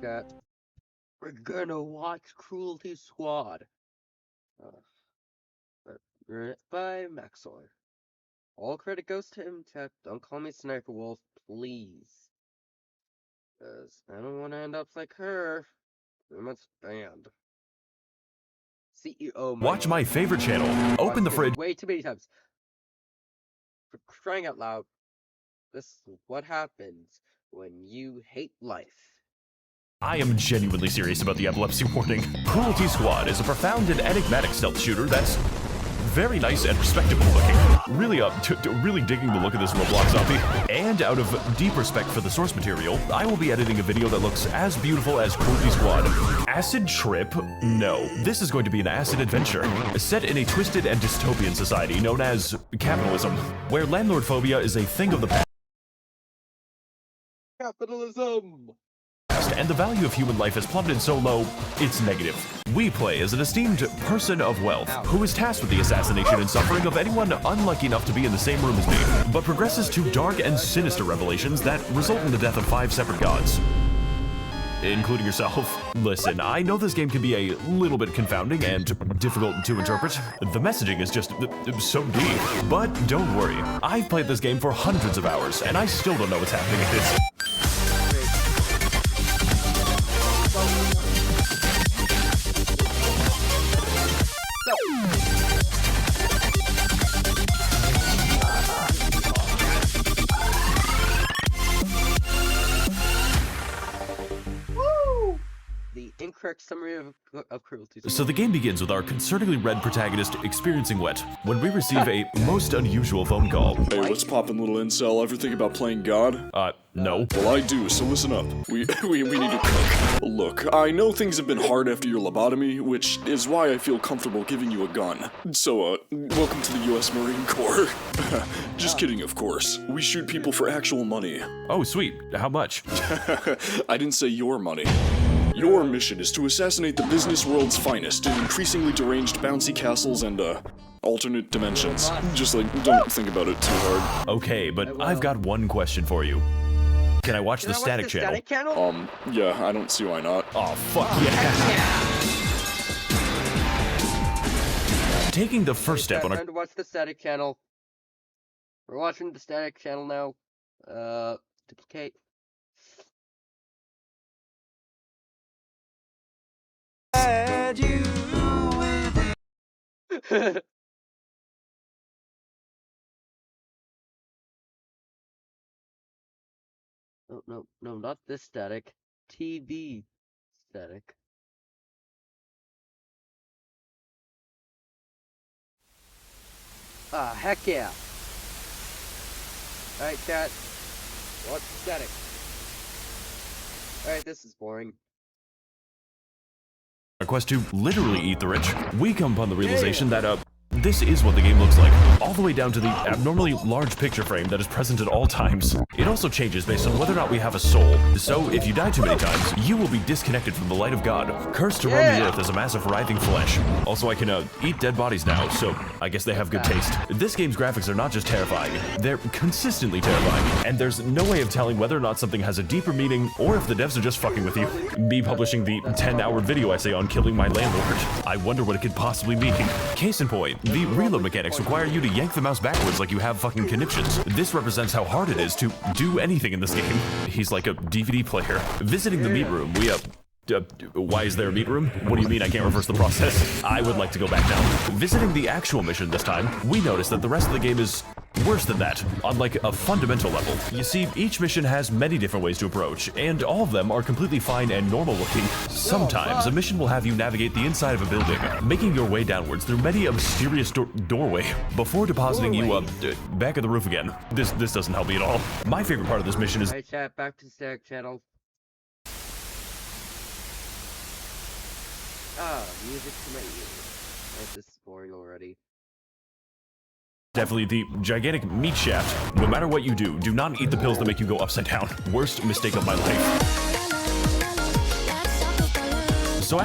chat. We're gonna watch Cruelty Squad. Written by Maxor. All credit goes to him, chat. Don't call me Sniper Wolf, please. Because I don't want to end up like her. Pretty much banned. CEO. Watch my favorite channel. Open the fridge. Way too many times. For crying out loud. This is what happens when you hate life. I am genuinely serious about the epilepsy warning. Cruelty Squad is a profound and enigmatic stealth shooter that's very nice and respectable looking. Really really digging the look of this Roblox zombie. And out of deep respect for the source material, I will be editing a video that looks as beautiful as Cruelty Squad. Acid trip? No. This is going to be an acid adventure, set in a twisted and dystopian society known as capitalism, where landlord phobia is a thing of the past. Capitalism! And the value of human life has plummeted so low, it's negative. We play as an esteemed person of wealth who is tasked with the assassination and suffering of anyone unlucky enough to be in the same room as me, but progresses to dark and sinister revelations that result in the death of 5 separate gods, including yourself. Listen, I know this game can be a little bit confounding and difficult to interpret. The messaging is just so deep. But don't worry, I've played this game for hundreds of hours, and I still don't know what's happening in this. Incorrect summary of Cruelty. So the game begins with our concerningly red protagonist experiencing wet when we receive a most unusual phone call. Hey, what's poppin', little incel? Ever think about playing God? No. Well, I do, so listen up. We need to cook. Look, I know things have been hard after your lobotomy, which is why I feel comfortable giving you a gun. So, welcome to the US Marine Corps. Just kidding, of course. We shoot people for actual money. Oh, sweet. How much? I didn't say your money. Your mission is to assassinate the business world's finest in increasingly deranged bouncy castles and, alternate dimensions. Just, don't think about it too hard. Okay, but I've got one question for you. Can I watch the static channel? Yeah, I don't see why not. Oh, fuck yeah. Taking the first step on Time to watch the static channel. We're watching the static channel now. Duplicate. No, not this static. TV static. Ah, heck yeah. Alright, chat. Watch the static. Alright, this is boring. A quest to literally eat the rich, we come upon the realization that, this is what the game looks like, all the way down to the abnormally large picture frame that is present at all times. It also changes based on whether or not we have a soul, so if you die too many times, you will be disconnected from the light of God, cursed to roam the earth as a mass of writhing flesh. Also, I can, eat dead bodies now, so I guess they have good taste. This game's graphics are not just terrifying, they're consistently terrifying, and there's no way of telling whether or not something has a deeper meaning, or if the devs are just fucking with you. Me publishing the 10-hour video essay on killing my landlord, I wonder what it could possibly mean. Case in point, the reload mechanics require you to yank the mouse backwards like you have fucking conniptions. This represents how hard it is to do anything in this game. He's like a DVD player. Visiting the meat room, we, why is there a meat room? What do you mean I can't reverse the process? I would like to go back now. Visiting the actual mission this time, we notice that the rest of the game is worse than that, on like a fundamental level. You see, each mission has many different ways to approach, and all of them are completely fine and normal looking. Sometimes a mission will have you navigate the inside of a building, making your way downwards through many a mysterious doorway, before depositing you back at the roof again. This doesn't help me at all. My favorite part of this mission is— Alright, chat, back to the static channel. Music to my ears. Alright, this is boring already. definitely the gigantic meat shaft. No matter what you do, do not eat the pills that make you go upside down. Worst mistake of my life. So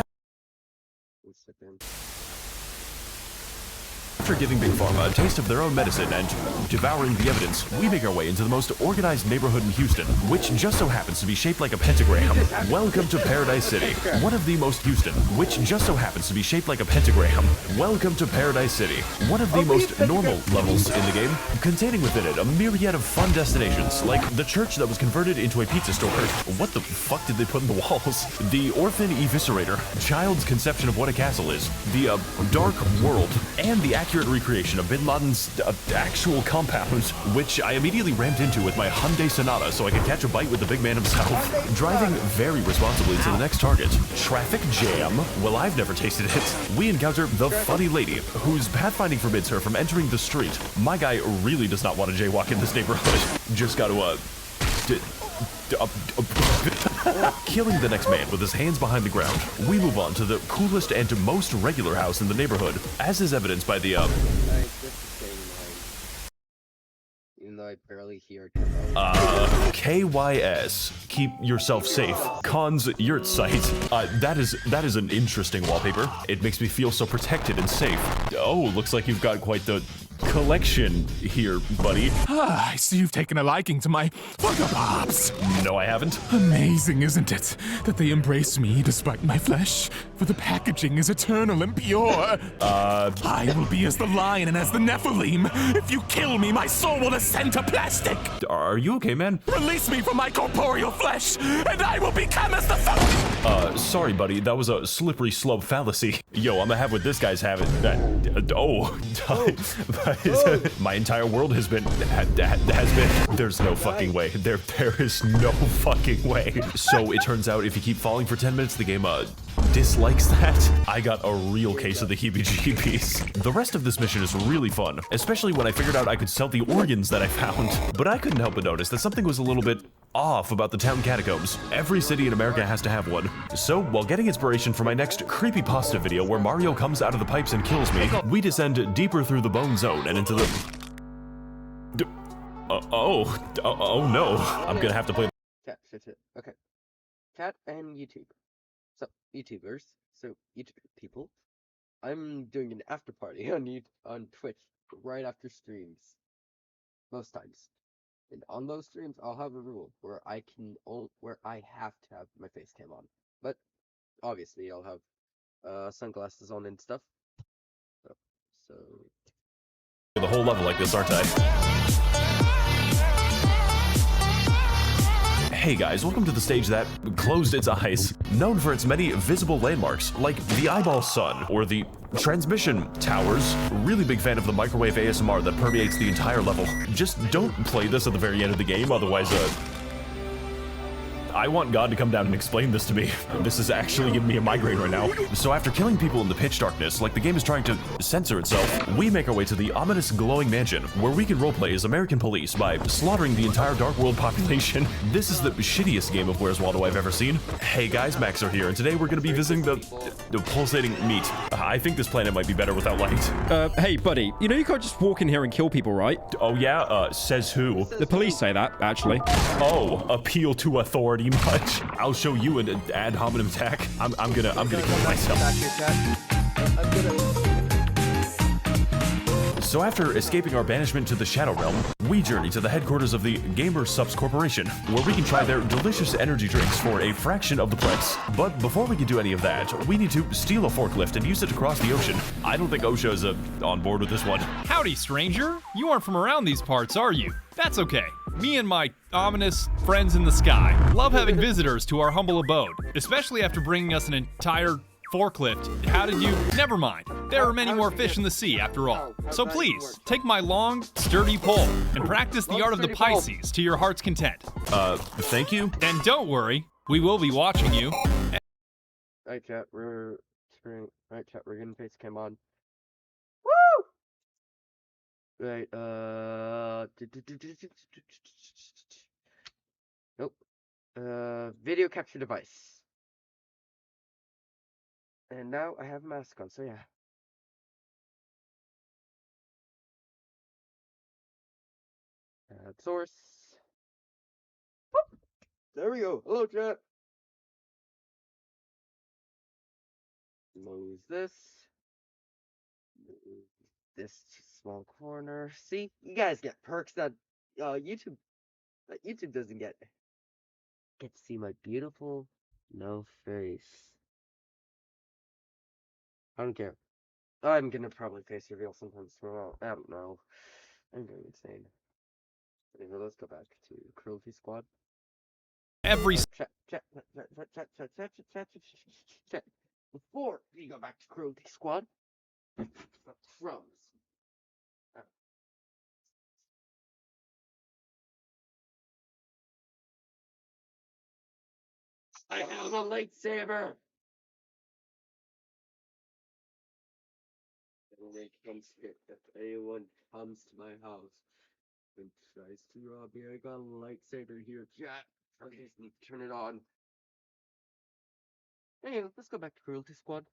after giving Big Pharma a taste of their own medicine and devouring the evidence, we make our way into the most organized neighborhood in Houston, which just so happens to be shaped like a pentagram. Welcome to Paradise City, one of the most Houston, which just so happens to be shaped like a pentagram. Welcome to Paradise City, one of the most normal levels in the game, containing within it a myriad of fun destinations, like the church that was converted into a pizza store. What the fuck did they put in the walls? The Orphan Eviscerator, child's conception of what a castle is, the Dark World, and the accurate recreation of Bin Laden's actual compound, which I immediately rammed into with my Hyundai Sonata so I could catch a bite with the big man himself. Driving very responsibly to the next target. Traffic jam. Well, I've never tasted it. We encounter the funny lady, whose pathfinding forbids her from entering the street. My guy really does not want to jaywalk in this neighborhood. Just gotta, killing the next man with his hands behind the ground. We move on to the coolest and most regular house in the neighborhood, as is evidenced by the, Even though I barely hear KYS. Keep yourself safe. Cons yurt site. That is an interesting wallpaper. It makes me feel so protected and safe. Oh, looks like you've got quite the collection here, buddy. I see you've taken a liking to my Funko Pops. No, I haven't. Amazing, isn't it? That they embrace me despite my flesh. For the packaging is eternal and pure. I will be as the lion and as the Nephilim. If you kill me, my soul will ascend to plastic. Are you okay, man? Release me from my corporeal flesh, and I will become as the Sorry, buddy. That was a slippery slope fallacy. Yo, I'm gonna have what this guy's having. My entire world has been. There's no fucking way. There is no fucking way. So it turns out if you keep falling for 10 minutes, the game, dislikes that. I got a real case of the heebie-jeebies. The rest of this mission is really fun, especially when I figured out I could sell the organs that I found. But I couldn't help but notice that something was a little bit off about the town catacombs. Every city in America has to have one. So, while getting inspiration for my next creepypasta video where Mario comes out of the pipes and kills me, we descend deeper through the bone zone and into the... oh no. I'm gonna have to play... Cat, shit. Okay. Cat and YouTube. So, YouTubers. So, YouTube people. I'm doing an after party on Twitch right after streams. Most times. And on those streams, I'll have a rule where I have to have my face cam on. But obviously, I'll have sunglasses on and stuff. So the whole level like this, aren't I? Hey guys, welcome to the stage that closed its eyes. Known for its many visible landmarks, like the Eyeball Sun or the Transmission Towers. Really big fan of the microwave ASMR that permeates the entire level. Just don't play this at the very end of the game, otherwise, I want God to come down and explain this to me. This is actually giving me a migraine right now. So after killing people in the pitch darkness, like the game is trying to censor itself, we make our way to the ominous glowing mansion, where we can roleplay as American police by slaughtering the entire Dark World population. This is the shittiest game of Where's Waldo I've ever seen. Hey guys, Max are here, and today we're gonna be visiting the pulsating meat. I think this planet might be better without light. Hey buddy, you know you can't just walk in here and kill people, right? Oh yeah? Says who? The police say that, actually. Oh, appeal to authority much. I'll show you an ad hominem attack. I'm gonna kill myself. So after escaping our banishment to the Shadow Realm, we journey to the headquarters of the Gamer Subs Corporation, where we can try their delicious energy drinks for a fraction of the price. But before we can do any of that, we need to steal a forklift and use it to cross the ocean. I don't think OSHA is on board with this one. Howdy, stranger. You aren't from around these parts, are you? That's okay. Me and my ominous friends in the sky love having visitors to our humble abode, especially after bringing us an entire forklift. How did you? Never mind. There are many more fish in the sea after all. So please, take my long, sturdy pole and practice the art of the Pisces to your heart's content. Thank you. And don't worry, we will be watching you. Alright, chat, we're getting face cam on. Right, nope. Video capture device. And now I have a mask on, so yeah. Add source. Whoop. There we go. Hello, chat. Close this. Move this small corner. See, you guys get perks that YouTube doesn't get. Get to see my beautiful no face. I don't care. I'm gonna probably face reveal sometime tomorrow. I don't know. I'm going insane. Anyway, let's go back to Cruelty Squad. Every Chat. Before we go back to Cruelty Squad, crumbs. I have a lightsaber. Only comes here if anyone comes to my house and tries to rob me. I got a lightsaber here, chat. I just need to turn it on. Anyway, let's go back to Cruelty Squad.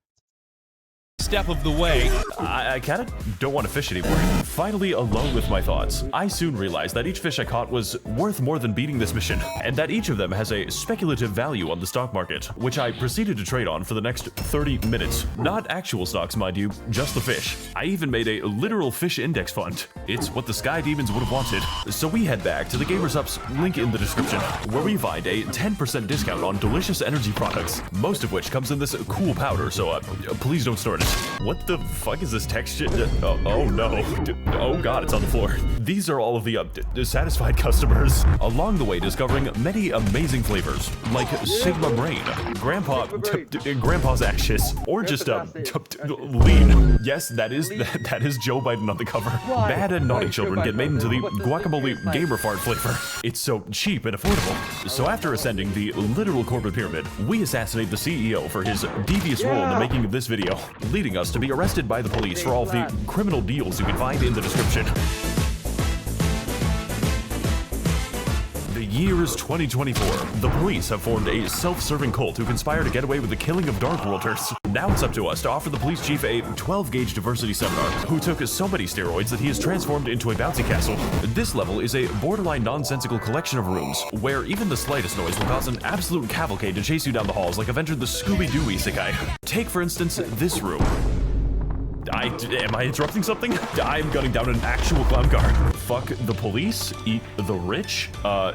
step of the way. I kinda don't want to fish anymore. Finally alone with my thoughts, I soon realized that each fish I caught was worth more than beating this mission, and that each of them has a speculative value on the stock market, which I proceeded to trade on for the next 30 minutes. Not actual stocks, mind you, just the fish. I even made a literal fish index fund. It's what the Sky Demons would have wanted. So we head back to the Gamers Up's link in the description, where we find a 10% discount on delicious energy products, most of which comes in this cool powder, so please don't snort it. What the fuck is this text shit? Oh no. Oh god, it's on the floor. These are all of the satisfied customers. Along the way, discovering many amazing flavors, like Sigma Brain, Grandpa's Ashes, or just lean. Yes, that is Joe Biden on the cover. Bad and naughty children get made into the guacamole gamer fart flavor. It's so cheap and affordable. So after ascending the literal corporate pyramid, we assassinate the CEO for his devious role in the making of this video, leading us to be arrested by the police for all of the criminal deals you can find in the description. The year is 2024. The police have formed a self-serving cult who conspire to get away with the killing of Dark Worlders. Now it's up to us to offer the police chief a 12-gauge diversity seminar, who took so many steroids that he is transformed into a bouncy castle. This level is a borderline nonsensical collection of rooms, where even the slightest noise will cause an absolute cavalcade to chase you down the halls like I've entered the Scooby-Doo isekai. Take, for instance, this room. Am I interrupting something? I'm gunning down an actual clown car. Fuck the police? Eat the rich?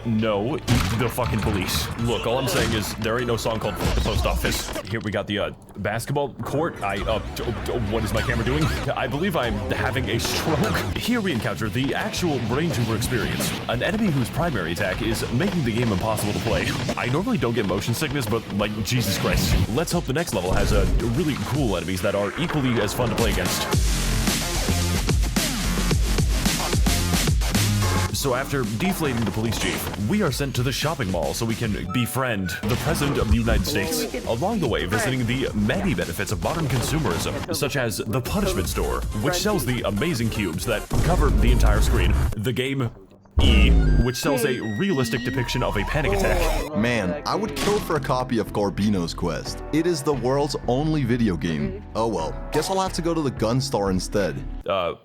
No, eat the fucking police. Look, all I'm saying is there ain't no song called Fuck the Post Office. Here we got the, basketball court. What is my camera doing? I believe I'm having a stroke. Here we encounter the actual brain tumor experience. An enemy whose primary attack is making the game impossible to play. I normally don't get motion sickness, but like, Jesus Christ. Let's hope the next level has, really cool enemies that are equally as fun to play against. So after deflating the police chief, we are sent to the shopping mall so we can befriend the President of the United States. Along the way, visiting the many benefits of modern consumerism, such as the Punishment Store, which sells the amazing cubes that cover the entire screen. The game E, which sells a realistic depiction of a panic attack. Man, I would kill for a copy of Garbino's Quest. It is the world's only video game. Oh well, guess I'll have to go to the gun store instead.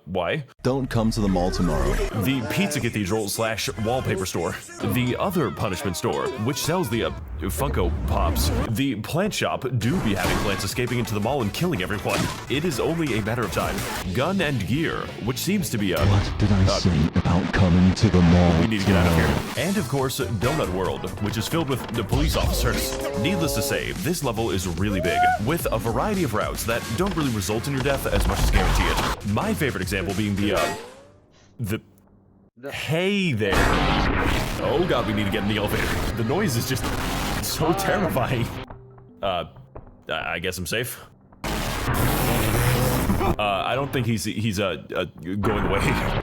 Why? Don't come to the mall tomorrow. The Pizza Cathedral / wallpaper store. The other Punishment Store, which sells the, Funko Pops. The plant shop do be having plants escaping into the mall and killing everyone. It is only a matter of time. Gun and Gear, which seems to be a... What did I say about coming to the mall? We need to get out of here. And of course, Donut World, which is filled with the police officers. Needless to say, this level is really big, with a variety of routes that don't really result in your death as much as guarantee it. My favorite example being the hey there. Oh god, we need to get in the elevator. The noise is just so terrifying. I guess I'm safe. I don't think he's going away.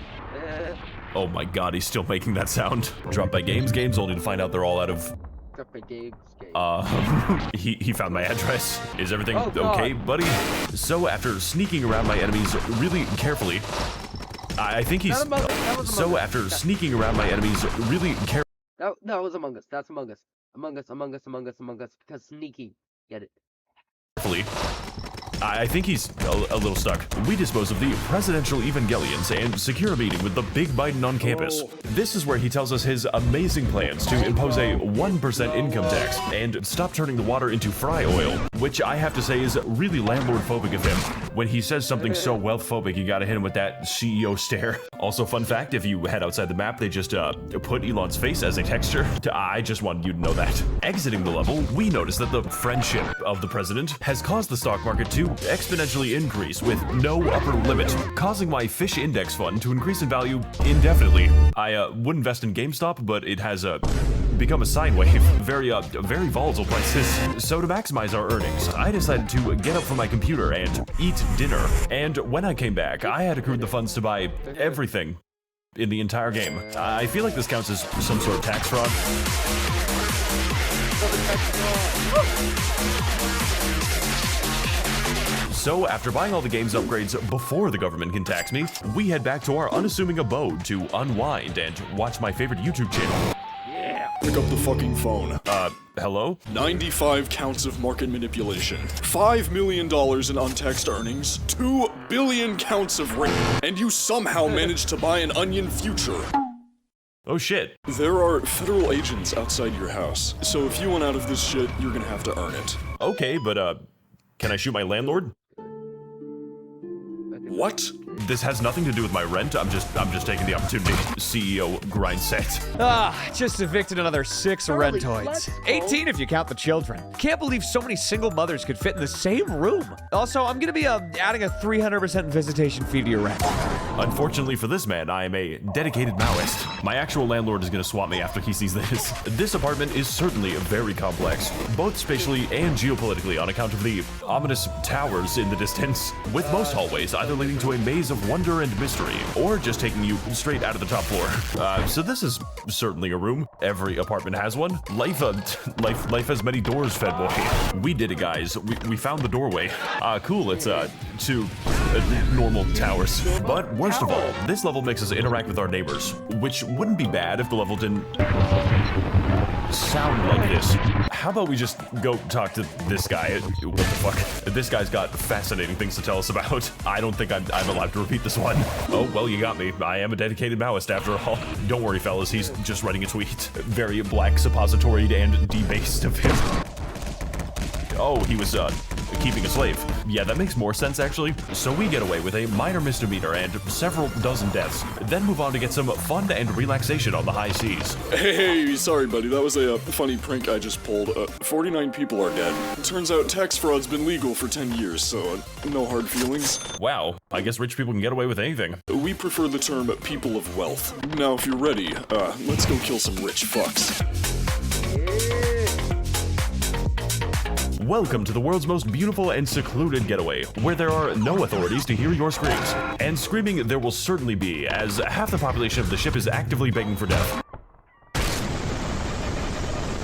Oh my god, he's still making that sound. Dropped by games only to find out they're all out of... Dropped by games. He found my address. Is everything okay, buddy? So after sneaking around my enemies really carefully, I think he's... So after sneaking around my enemies really carefully... That was Among Us. That's Among Us. Among Us, because sneaky. Get it. I think he's a little stuck. We dispose of the presidential Evangelions and secure a meeting with the big Biden on campus. This is where he tells us his amazing plans to impose a 1% income tax and stop turning the water into fry oil, which I have to say is really landlord-phobic of him. When he says something so wealth-phobic, you gotta hit him with that CEO stare. Also, fun fact, if you head outside the map, they just put Elon's face as a texture. I just wanted you to know that. Exiting the level, we notice that the friendship of the president has caused the stock market to exponentially increase with no upper limit, causing my fish index fund to increase in value indefinitely. I would invest in GameStop, but it has become a sine wave. Very volatile prices. So to maximize our earnings, I decided to get up from my computer and eat dinner. And when I came back, I had accrued the funds to buy everything in the entire game. I feel like this counts as some sort of tax fraud. So, after buying all the game's upgrades before the government can tax me, we head back to our unassuming abode to unwind and watch my favorite YouTube channel. Pick up the fucking phone. Hello? 95 counts of market manipulation, $5 million in untaxed earnings, 2 billion counts of rape, and you somehow managed to buy an onion future. Oh shit. There are federal agents outside your house, so if you want out of this shit, you're gonna have to earn it. Okay, but can I shoot my landlord? What? This has nothing to do with my rent. I'm just taking the opportunity. CEO grind set. Just evicted another 6 rentoids. 18 if you count the children. Can't believe so many single mothers could fit in the same room. Also, I'm gonna be adding a 300% visitation fee to your rent. Unfortunately for this man, I am a dedicated Maoist. My actual landlord is gonna swap me after he sees this. This apartment is certainly very complex, both spatially and geopolitically on account of the ominous towers in the distance, with most hallways either leading to a maze of wonder and mystery, or just taking you straight out of the top floor. So this is certainly a room. Every apartment has one. Life has many doors, fed boy. We did it, guys. We found the doorway. Cool, it's two normal towers. But worst of all, this level makes us interact with our neighbors, which wouldn't be bad if the level didn't sound like this. How about we just go talk to this guy? What the fuck? This guy's got fascinating things to tell us about. I don't think I'm allowed to repeat this one. Oh, well, you got me. I am a dedicated Maoist after all. Don't worry, fellas. He's just writing a tweet. Very black suppositoried and debased of him. Oh, he was, keeping a slave. Yeah, that makes more sense, actually. So we get away with a minor misdemeanor and several dozen deaths, then move on to get some fun and relaxation on the high seas. Hey, sorry buddy, that was a funny prank I just pulled. 49 people are dead. Turns out tax fraud's been legal for 10 years, so no hard feelings. Wow, I guess rich people can get away with anything. We prefer the term people of wealth. Now, if you're ready, let's go kill some rich fucks. Welcome to the world's most beautiful and secluded getaway, where there are no authorities to hear your screams. And screaming there will certainly be, as half the population of the ship is actively begging for death.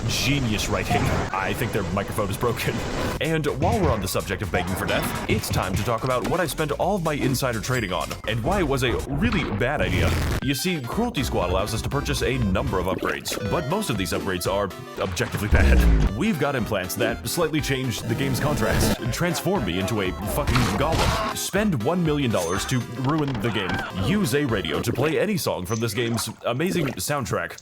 Genius writing. I think their microphone is broken. And while we're on the subject of begging for death, it's time to talk about what I spent all of my insider trading on, and why it was a really bad idea. You see, Cruelty Squad allows us to purchase a number of upgrades, but most of these upgrades are objectively bad. We've got implants that slightly change the game's contrast, transform me into a fucking golem. Spend $1 million to ruin the game. Use a radio to play any song from this game's amazing soundtrack.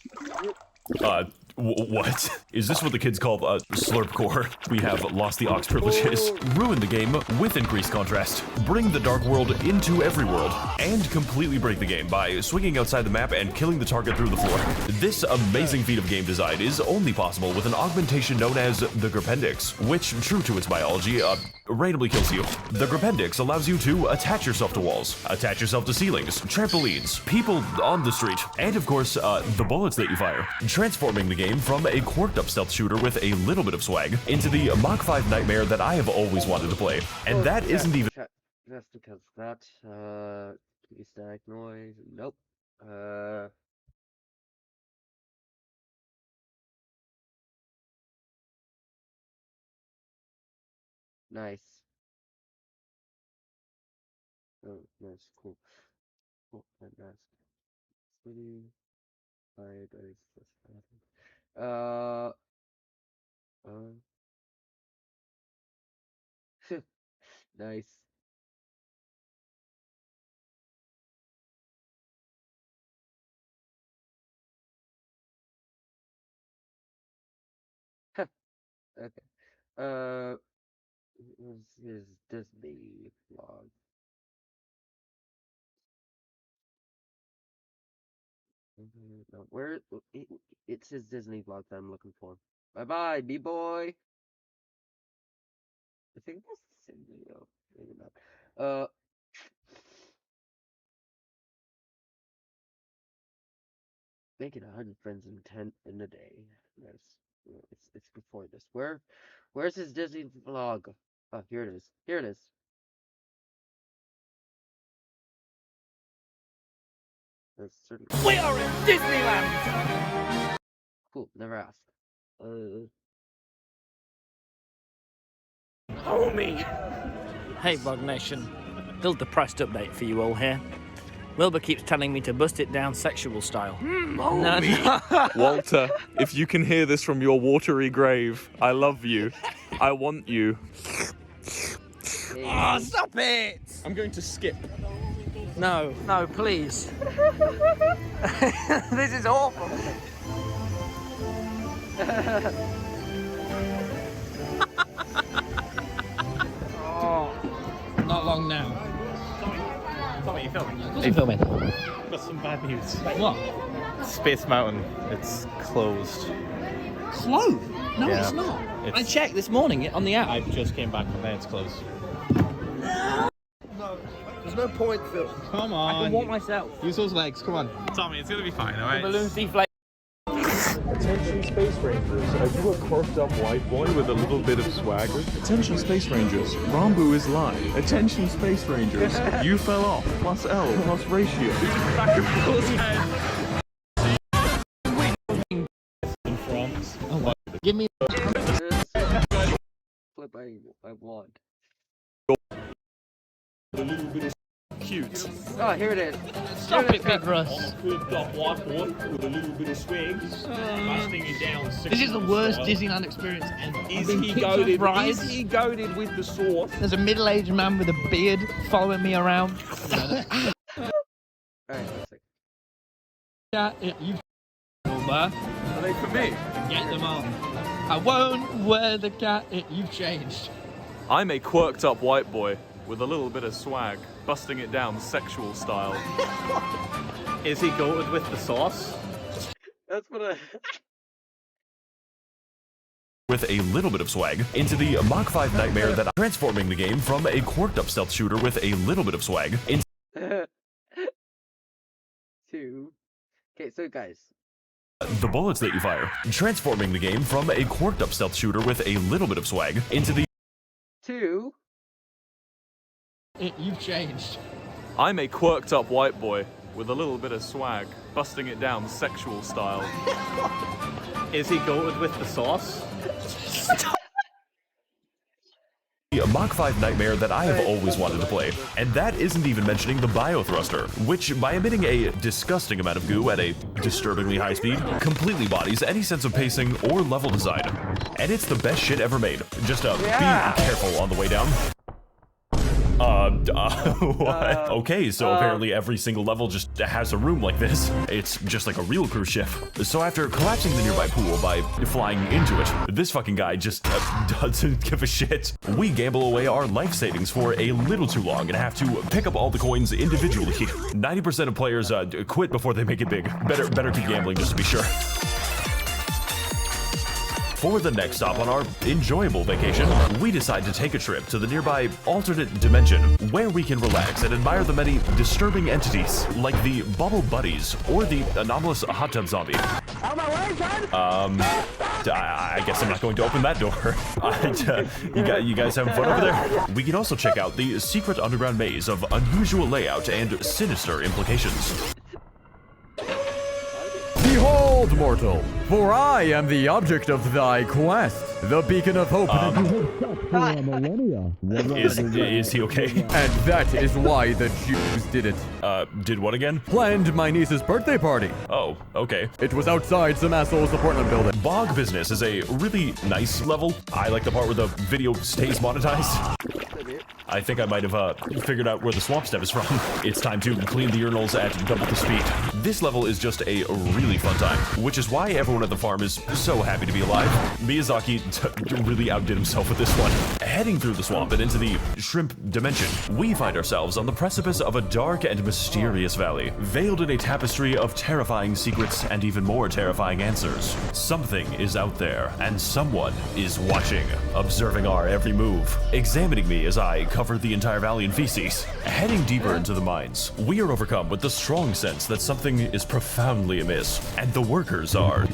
What? Is this what the kids call slurpcore? We have lost the aux privileges. Ruin the game with increased contrast. Bring the dark world into every world. And completely break the game by swinging outside the map and killing the target through the floor. This amazing feat of game design is only possible with an augmentation known as the Gripendix, which, true to its biology, randomly kills you. The Gripendix allows you to attach yourself to walls, attach yourself to ceilings, trampolines, people on the street, and of course, the bullets that you fire, transforming the game from a quirked up stealth shooter with a little bit of swag into the Mach 5 nightmare that I have always wanted to play. And that isn't even— Just because that, static noise, nope. Nice. Oh, nice, cool. Cool, nice. City, hide, uh, nice. Okay. His Disney vlog. No, where it's his Disney vlog that I'm looking for. Bye bye, B-boy. I think that's the same video. Maybe not. Making 100 friends in a day. It's before this. Where's his Disney vlog? Oh, here it is. Here it is. We are in Disneyland. Cool. Never asked. Homie! Hey, Bug Nation. Still depressed update for you all here. Wilbur keeps telling me to bust it down sexual style. Walter, if you can hear this from your watery grave, I love you. I want you. Oh, stop it! I'm going to skip. No, please. This is awful. Oh, not long now. Tommy, you filming? What's he filming? Got some bad news. What? Space Mountain, it's closed. Closed? No, Yeah. it's not. I checked this morning on the app. I just came back from there, it's closed. There's no point, Phil. Come on. I can walk myself. Use those legs, come on. Tommy, it's gonna be fine, alright? The balloon's deflated. Attention Space Rangers, are you a corked up white boy with a little bit of swagger? Attention Space Rangers, Rambu is live. Attention Space Rangers, you fell off, plus L, plus ratio. Give me. Flip I want. Cute. Oh, here it is. Stop it, Big Russ. Curved up white boy with a little bit of swag, busting it down. This is the worst Disneyland experience ever. Is he goaded? Is he goaded with the sauce? There's a middle-aged man with a beard following me around. Alright, let's see. Yeah, you over. Are they for me? Get them on. I won't wear the cat. You've changed. I'm a quirked up white boy with a little bit of swag, busting it down sexual style. Is he goated with the sauce? That's what I. With a little bit of swag into the Mach 5 nightmare that I'm transforming the game from a quirked up stealth shooter with a little bit of swag into 2. Okay, so guys. the bullets that you fire, transforming the game from a quirked up stealth shooter with a little bit of swag into the 2. You've changed. I'm a quirked up white boy with a little bit of swag, busting it down sexual style. Is he goated with the sauce? Mach 5 nightmare that I have always wanted to play. And that isn't even mentioning the bio thruster, which by emitting a disgusting amount of goo at a disturbingly high speed, completely bodies any sense of pacing or level design. And it's the best shit ever made. Just be careful on the way down. What? Okay, so apparently every single level just has a room like this. It's just like a real cruise ship. So after collapsing the nearby pool by flying into it, this fucking guy just doesn't give a shit. We gamble away our life savings for a little too long and have to pick up all the coins individually. 90% of players quit before they make it big. Better keep gambling just to be sure. For the next stop on our enjoyable vacation, we decide to take a trip to the nearby alternate dimension where we can relax and admire the many disturbing entities like the Bubble Buddies or the anomalous hot tub zombie. I guess I'm not going to open that door. You guys having fun over there? We can also check out the secret underground maze of unusual layout and sinister implications. Behold, mortal, for I am the object of thy quest, the beacon of hope that you have sought for a millennia. Is he okay? And that is why the Jews did it. Did what again? Planned my niece's birthday party. Oh, okay. It was outside some asshole's apartment building. Bog Business is a really nice level. I like the part where the video stays monetized. I think I might have figured out where the swamp step is from. It's time to clean the urinals at double the speed. This level is just a really fun time, which is why everyone at the farm is so happy to be alive. Miyazaki really outdid himself with this one. Heading through the swamp and into the shrimp dimension, we find ourselves on the precipice of a dark and mysterious valley, veiled in a tapestry of terrifying secrets and even more terrifying answers. Something is out there, and someone is watching, observing our every move, examining me as I cover the entire valley in feces. Heading deeper into the mines, we are overcome with the strong sense that something is profoundly amiss, and the workers are...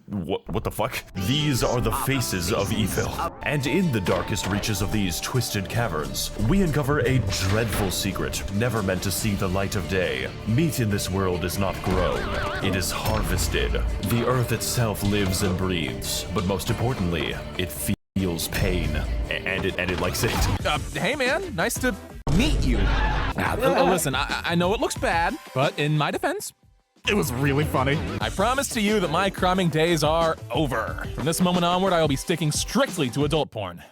what the fuck? These are the faces of evil. And in the darkest reaches of these twisted caverns, we uncover a dreadful secret, never meant to see the light of day. Meat in this world is not grown, it is harvested. The earth itself lives and breathes, but most importantly, it feels pain. And it likes it. Hey man, nice to meet you. Listen, I know it looks bad, but in my defense, it was really funny. I promise to you that my cramming days are over. From this moment onward, I will be sticking strictly to adult porn.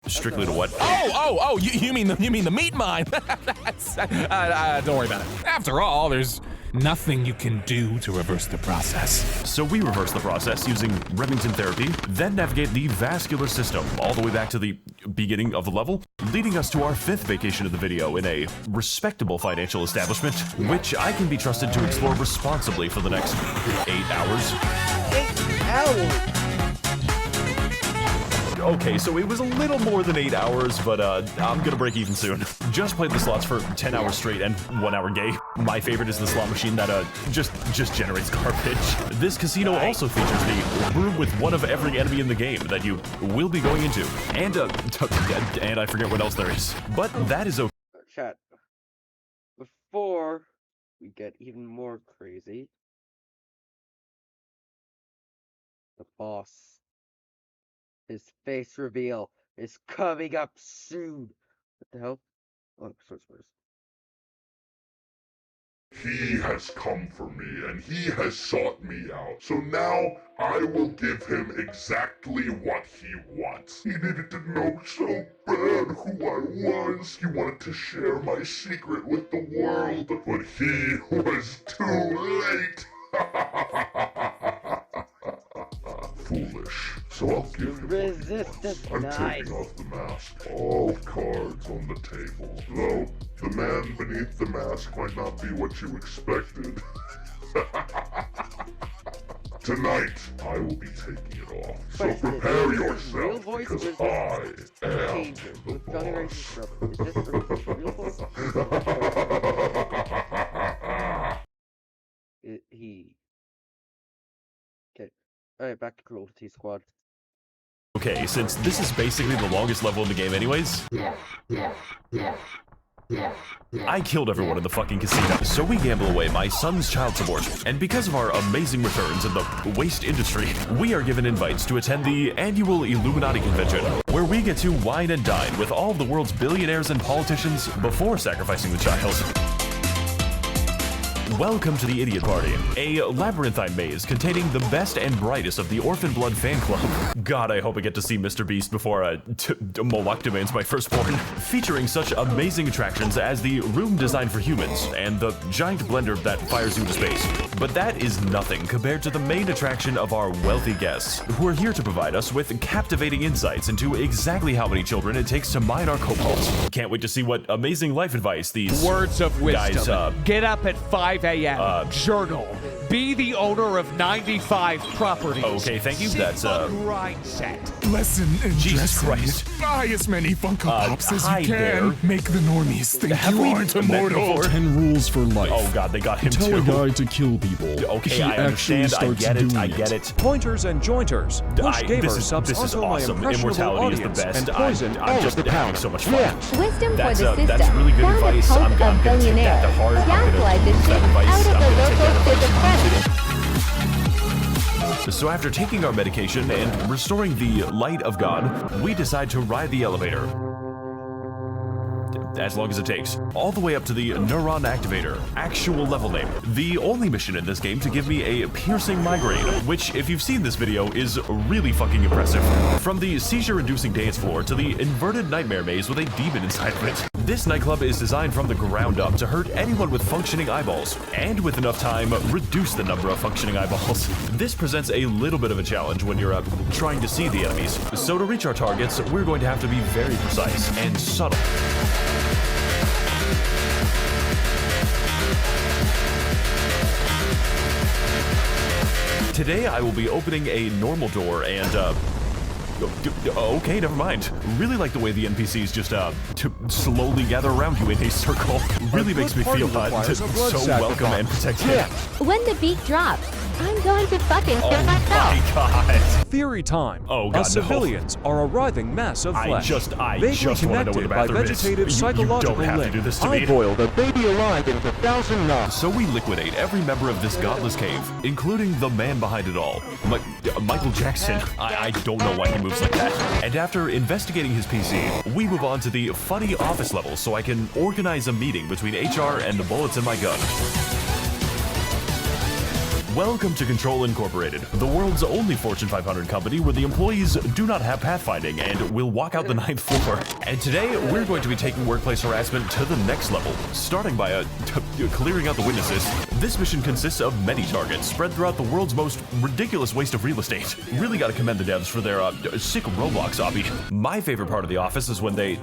Strictly to what? Oh, you mean the meat mine? Don't worry about it. After all, there's nothing you can do to reverse the process. So we reverse the process using Remington therapy, then navigate the vascular system all the way back to the beginning of the level, leading us to our 5th vacation of the video in a respectable financial establishment, which I can be trusted to explore responsibly for the next 8 hours. 8 hours? Okay, so it was a little more than 8 hours, but I'm gonna break even soon. Just played the slots for 10 hours straight and 1 hour gay. My favorite is the slot machine that just generates garbage. This casino also features the room with one of every enemy in the game that you will be going into. And I forget what else there is. But that is okay. Chat. Before we get even more crazy, the boss. His face reveal is coming up soon. What the hell? Oh, sorry. He has come for me, and he has sought me out. So now, I will give him exactly what he wants. He needed to know so bad who I was. He wanted to share my secret with the world, but he was too late. Foolish. So I'll give him resistance. I'm taking off the mask. All cards on the table. Though, the man beneath the mask might not be what you expected. Tonight, I will be taking it off. So prepare yourself, because I am the boss. Okay. Alright, back to Cruelty Squad. Okay, since this is basically the longest level in the game anyways, I killed everyone in the fucking casino, so we gamble away my son's child support. And because of our amazing returns in the waste industry, we are given invites to attend the annual Illuminati convention, where we get to wine and dine with all of the world's billionaires and politicians before sacrificing the child. Welcome to the Idiot Party, a labyrinthine maze containing the best and brightest of the Orphan Blood fan club. God, I hope I get to see Mr. Beast before Moloch demands my firstborn. Featuring such amazing attractions as the room designed for humans and the giant blender that fires you into space. But that is nothing compared to the main attraction of our wealthy guests, who are here to provide us with captivating insights into exactly how many children it takes to mine our kobolds. Can't wait to see what amazing life advice these words of wisdom. Guys, get up at 5 a.m. Journal. Be the owner of 95 properties. Okay, thank you. Sit That's grind set. Lesson in Jesus dressing. Christ. Buy as many Funko Pops as hi you can. there. Make the normies think Have you we aren't met immortal. before? 10 rules for life. Oh god, they got him Tell too. a guy to kill people. Okay, he I actually understand. I starts get it. doing I get it. Pointers and jointers. Push gamer This subs is onto awesome. my impressionable Immortality is the audience best. and poison I'm all just of the having power. so much fun. Yeah. Wisdom That's for the system. that's really good Found a advice. cult I'm of gonna take that billionaires. to heart. I'm Gaslight gonna the use that shit advice. out of I'm the gonna take local that schizophrenic. So after taking our medication and restoring the light of God, we decide to ride the elevator. As long as it takes. All the way up to the Neuron Activator, actual level name. The only mission in this game to give me a piercing migraine, which, if you've seen this video, is really fucking impressive. From the seizure-inducing dance floor to the inverted nightmare maze with a demon inside of it. This nightclub is designed from the ground up to hurt anyone with functioning eyeballs, and with enough time, reduce the number of functioning eyeballs. This presents a little bit of a challenge when you're trying to see the enemies. So to reach our targets, we're going to have to be very precise and subtle. Today I will be opening a normal door and okay, never mind. Really like the way the NPCs just slowly gather around you in a circle. Really makes me feel so welcome and protected. When the beat drops, I'm going to fucking kill myself. My God. Theory time. Oh God, As civilians are a writhing mass of flesh. I vaguely just want to know where the connected by bathroom is. vegetative psychological You don't have to link. do this to I me. boiled a baby alive into 1,000 knots. So we liquidate every member of this godless cave, including the man behind it all, Michael Jackson. I don't know why he moves like that. And after investigating his PC, we move on to the funny office level so I can organize a meeting between HR and the bullets in my gun. Welcome to Control Incorporated, the world's only Fortune 500 company where the employees do not have pathfinding and will walk out the 9th floor. And today, we're going to be taking workplace harassment to the next level, starting by clearing out the witnesses. This mission consists of many targets spread throughout the world's most ridiculous waste of real estate. Really gotta commend the devs for their sick Roblox obby. My favorite part of the office is when they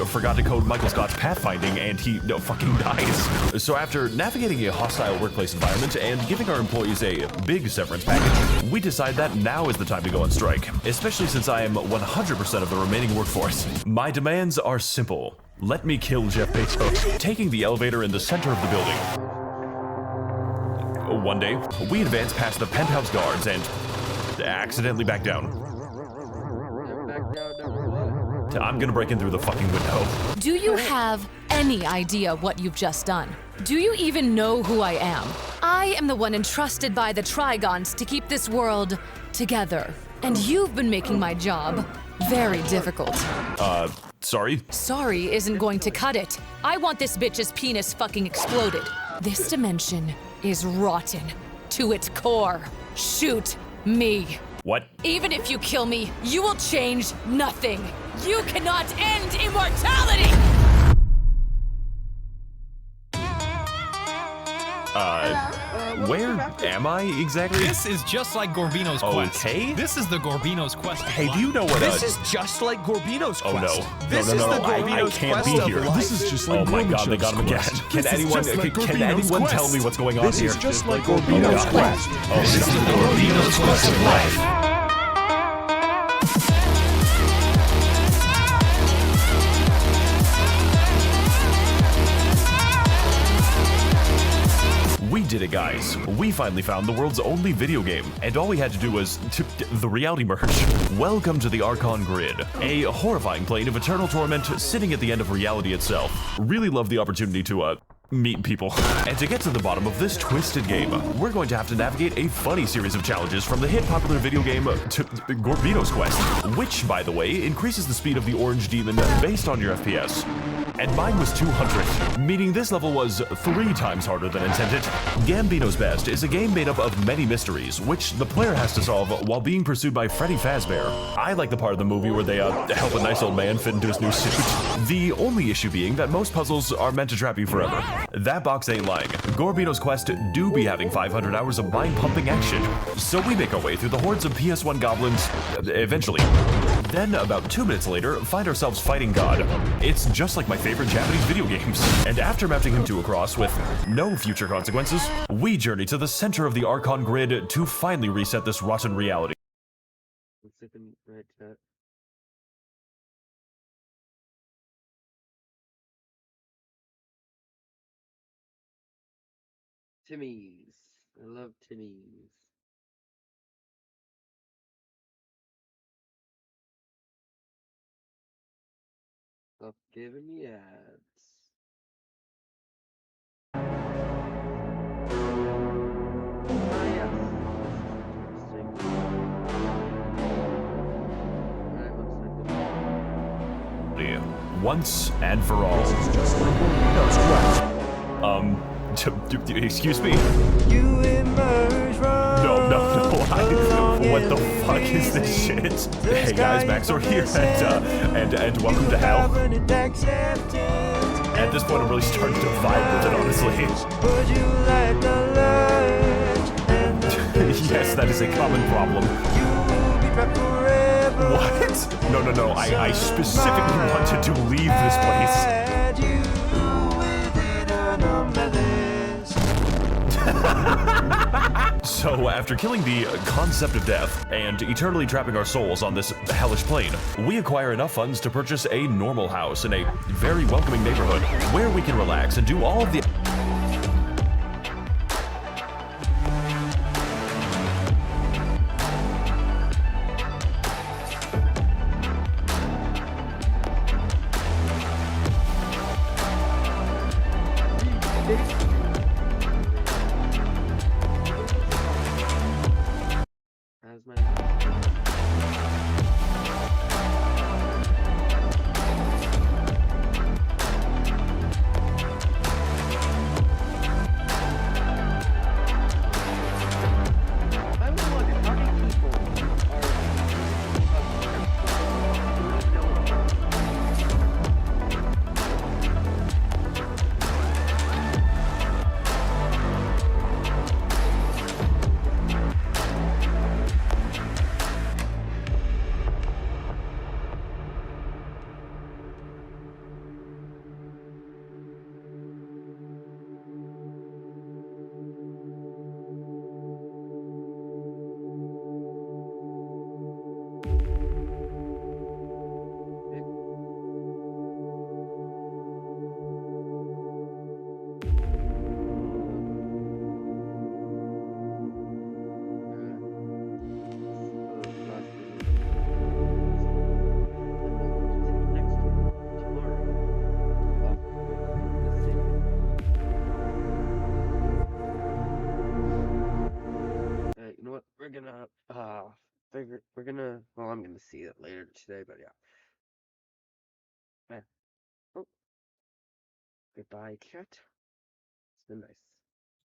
forgot to code Michael Scott's pathfinding and he fucking dies. So after navigating a hostile workplace environment and giving our employees a big severance package, we decide that now is the time to go on strike, especially since I am 100% of the remaining workforce. My demands are simple. Let me kill Jeff Bezos. Taking the elevator in the center of the building. One day, we advance past the penthouse guards and accidentally back down. I'm gonna break in through the fucking window. Do you have any idea what you've just done? Do you even know who I am? I am the one entrusted by the Trigons to keep this world together. And you've been making my job very difficult. Sorry? Sorry isn't going to cut it. I want this bitch's penis fucking exploded. This dimension is rotten to its core. Shoot me. What? Even if you kill me, you will change nothing. You cannot end immortality! Where am I exactly? This is just like Gorbino's quest. Okay. This is the Gorbino's quest. Hey, do you know what This is just like Gorbino's quest. Oh no. This no, is the I Gorbino's can't quest be of here. life. This is just like oh my God, they got him again. Can anyone tell me what's going on This here? is just like Gorbino's quest. Oh, this is the Gorbino's quest of life. We did it, guys. We finally found the world's only video game, and all we had to do was the reality merge. Welcome to the Archon Grid, a horrifying plane of eternal torment sitting at the end of reality itself. Really love the opportunity to meet people. And to get to the bottom of this twisted game, we're going to have to navigate a funny series of challenges from the hit popular video game to Gorbino's Quest, which, by the way, increases the speed of the orange demon based on your FPS. And mine was 200, meaning this level was 3 times harder than intended. Gambino's Best is a game made up of many mysteries, which the player has to solve while being pursued by Freddy Fazbear. I like the part of the movie where they help a nice old man fit into his new suit. The only issue being that most puzzles are meant to trap you forever. That box ain't lying. Gorbino's Quest do be having 500 hours of mind-pumping action, so we make our way through the hordes of PS1 goblins, eventually. Then, about 2 minutes later, find ourselves fighting God. It's just like my favorite Japanese video games. And after mounting him to a cross with no future consequences, we journey to the center of the Archon Grid to finally reset this rotten reality. Timmy's. I love Timmy's. Stop giving me ads. Once and for all. Excuse me? You emerge from No. What the fuck is this shit? Hey guys, Maxor here, and welcome to hell. At this point, I'm really starting to vibe with it, honestly. Yes, that is a common problem. What? No, I specifically wanted to leave this place. So, after killing the concept of death and eternally trapping our souls on this hellish plane, we acquire enough funds to purchase a normal house in a very welcoming neighborhood where we can relax and do all of the You know what? Well, I'm gonna see it later today, but yeah. Oh, goodbye, cat. It's been nice.